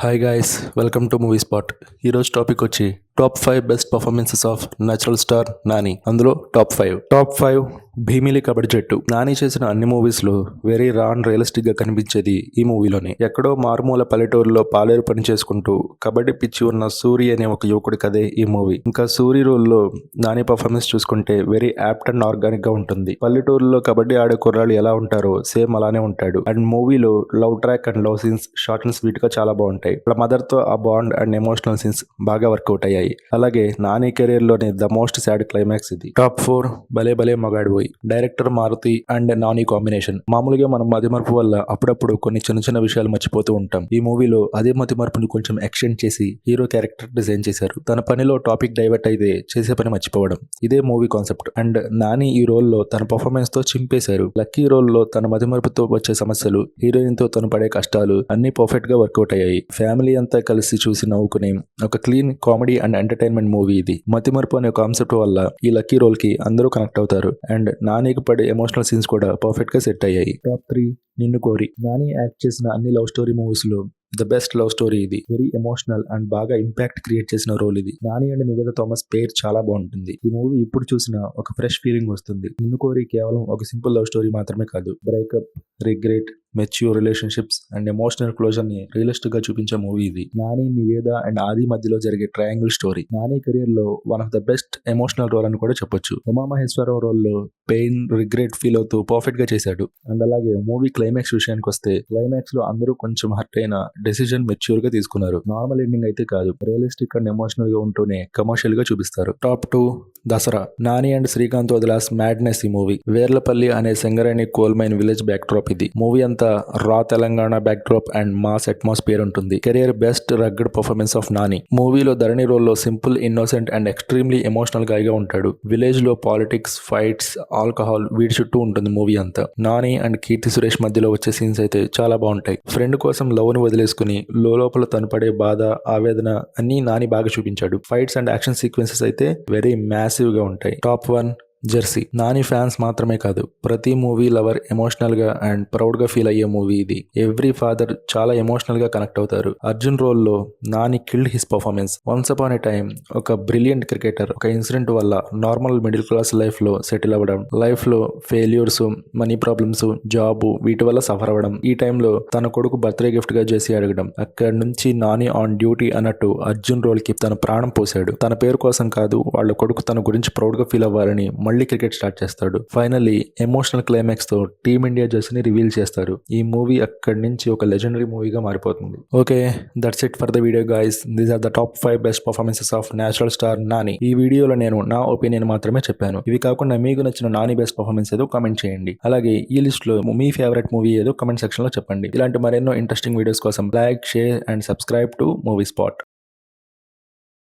Hi guys, welcome to movie spot. ఈరోజు topic వచ్చి top 5 best performances of natural star Nani. అందులో top 5 Bheemili kabaddi జట్టు. నాని చేసిన అన్ని మూవీస్లో వెరీ రా అండ్ రియలిస్టిక్గా కనిపించేది ఈ మూవీలోనే. ఎక్కడో మారుమూల పల్లెటూరులో పాలేరు పని చేసుకుంటూ కబడ్డీ పిచ్చి ఉన్న సూరి అనే ఒక యువకుడి కథే ఈ మూవీ. ఇంకా సూరి రోల్లో నాని పర్ఫార్మెన్స్ చూసుకుంటే వెరీ యాప్ట్ అండ్ ఆర్గానిక్ గా ఉంటుంది. పల్లెటూరులో కబడ్డీ ఆడే కుర్రాళ్ళు ఎలా ఉంటారో సేమ్ అలానే ఉంటాడు. అండ్ మూవీలో love track and love scenes short and sweet గా చాలా బాగుంటాయి. వాళ్ళ మదర్ తో ఆ బాండ్ అండ్ ఎమోషనల్ సీన్స్ బాగా వర్కౌట్ అయ్యాయి. అలాగే నాని కెరీర్ లోని ద మోస్ట్ సాడ్ క్లైమాక్స్ ఇది. Top 4 Bhale Bhale Magadivoy. Director Maruthi and Nani combination. మామూలుగా మనం మతిమరుపు వల్ల అప్పుడప్పుడు కొన్ని చిన్న చిన్న విషయాలు మర్చిపోతూ ఉంటాం. ఈ మూవీలో అదే మతిమరుపుని కొంచెం ఎక్స్టెండ్ చేసి హీరో క్యారెక్టర్ డిజైన్ చేశారు. తన పనిలో టాపిక్ డైవర్ట్ అయితే చేసే పని మర్చిపోవడం, ఇదే మూవీ కాన్సెప్ట్. అండ్ నాని ఈ రోల్ లో తన పర్ఫార్మెన్స్ తో చింపేశారు. లక్కీ రోల్ లో తన మతిమరుపుతో వచ్చే సమస్యలు, హీరోయిన్ తో తను పడే కష్టాలు అన్ని పర్ఫెక్ట్ గా వర్కౌట్ అయ్యాయి. ఫ్యామిలీ అంతా కలిసి చూసి నవ్వుకునే ఒక clean comedy and entertainment movie ఇది. మతిమరుపు అనే కాన్సెప్ట్ వల్ల ఈ లక్కీ రోల్ కి అందరూ కనెక్ట్ అవుతారు. అండ్ నానికి పడే ఎమోషనల్ సీన్స్ కూడా పర్ఫెక్ట్ గా సెట్ అయ్యాయి. టాప్ 3 నిన్ను కోరి. నాని యాక్ట్ చేసిన అన్ని లవ్ స్టోరీ మూవీస్ లో ద బెస్ట్ లవ్ స్టోరీ ఇది. వెరీ ఎమోషనల్ అండ్ బాగా ఇంపాక్ట్ క్రియేట్ చేసిన రోల్ ఇది. నాని అండ్ నివేద థామస్ పేర్ చాలా బాగుంటుంది. ఈ మూవీ ఇప్పుడు చూసినా ఒక ఫ్రెష్ ఫీలింగ్ వస్తుంది. నిన్ను కోరి కేవలం ఒక సింపుల్ లవ్ స్టోరీ మాత్రమే కాదు, breakup, regret, mature relationships and emotional closure ని రియలిస్టిక్ గా చూపించే మూవీ ఇది. నాని, నివేద అండ్ ఆది మధ్యలో జరిగే ట్రయాంగిల్ స్టోరీ. నాని కెరీర్ లో one of the best emotional role అని కూడా చెప్పొచ్చు. ఉమామహేశ్వరరావు రోల్ లో పెయిన్, రిగ్రెట్ ఫీల్ అవుతూ పర్ఫెక్ట్ గా చేశాడు. అండ్ అలాగే మూవీ క్లైమాక్స్ విషయానికి వస్తే, క్లైమాక్స్ లో అందరూ కొంచెం హర్ట్ అయిన డెసిజన్ మెచ్యూర్ గా తీసుకున్నారు. నార్మల్ ఎండింగ్ అయితే కాదు, రియలిస్టిక్ అండ్ ఎమోషనల్ గా ఉంటూనే కమర్షియల్ గా చూపిస్తారు. Top 2 Dasara. Nani and Srikanth Odela's madness ఈ మూవీ. వేర్లపల్లి అనే Singareni coal mine village backdrop ఇది. మూవీ అంతా raw Telangana backdrop and mass atmosphere ఉంటుంది. Career best rugged performance of Nani. మూవీలో ధరణి రోల్ లో simple, innocent and extremely emotional గాయగా ఉంటాడు. విలేజ్ లో పాలిటిక్స్, ఫైట్స్, ఆల్కహాల్ వీడి చుట్టూ ఉంటుంది మూవీ అంతా. నాని అండ్ కీర్తి సురేష్ మధ్యలో వచ్చే సీన్స్ అయితే చాలా బాగుంటాయి. ఫ్రెండ్ కోసం లవ్ ని వదిలేసుకుని లోపల తను పడే బాధ, ఆవేదన అన్ని నాని బాగా చూపించాడు. ఫైట్స్ అండ్ యాక్షన్ సీక్వెన్సెస్ అయితే వెరీ మ్యాసివ్ గా ఉంటాయి. Top 1 Jersey. నాని ఫ్యాన్స్ మాత్రమే కాదు, ప్రతి మూవీ లవర్ ఎమోషనల్ గా అండ్ ప్రౌడ్ గా ఫీల్ అయ్యే మూవీ ఇది. ఎవ్రీ ఫాదర్ చాలా ఎమోషనల్ గా కనెక్ట్ అవుతారు. అర్జున్ రోల్ లో Nani killed his performance. Once upon ఏ టైమ్ ఒక బ్రిలియంట్ క్రికెటర్ ఒక ఇన్సిడెంట్ వల్ల నార్మల్ మిడిల్ క్లాస్ లైఫ్ లో సెటిల్ అవ్వడం, లైఫ్ లో ఫెయిల్యూర్స్, మనీ ప్రాబ్లమ్స్, జాబ్ వీటి వల్ల సఫర్ అవ్వడం, ఈ టైంలో తన కొడుకు బర్త్డే గిఫ్ట్ గా చేసి అడగడం, అక్కడి నుంచి నాని ఆన్ డ్యూటీ అన్నట్టు అర్జున్ రోల్ కి తన ప్రాణం పోసాడు. తన పేరు కోసం కాదు, వాళ్ళ కొడుకు తన గురించి ప్రౌడ్ గా ఫీల్ అవ్వాలని మళ్ళీ క్రికెట్ స్టార్ట్ చేస్తాడు. ఫైనల్లీ ఎమోషనల్ క్లైమాక్స్ తో టీమిండియా జెర్సీని రివీల్ చేస్తారు. ఈ మూవీ అక్కడి నుంచి ఒక లెజెండరీ మూవీగా మారిపోతుంది. Okay, that's it for the video guys. These are the top 5 best performances of natural star Nani. ఈ వీడియోలో నేను నా ఒపీనియన్ మాత్రమే చెప్పాను. ఇవి కాకుండా మీకు నచ్చిన నాని బెస్ట్ పర్ఫార్మెన్స్ ఏదో కామెంట్ చేయండి. అలాగే ఈ లిస్ట్ లో మీ ఫేవరెట్ మూవీ ఏదో కామెంట్ సెక్షన్ లో చెప్పండి. ఇలాంటి మరెన్నో ఇంట్రెస్టింగ్ వీడియోస్ కోసం like, share and subscribe to movie spot.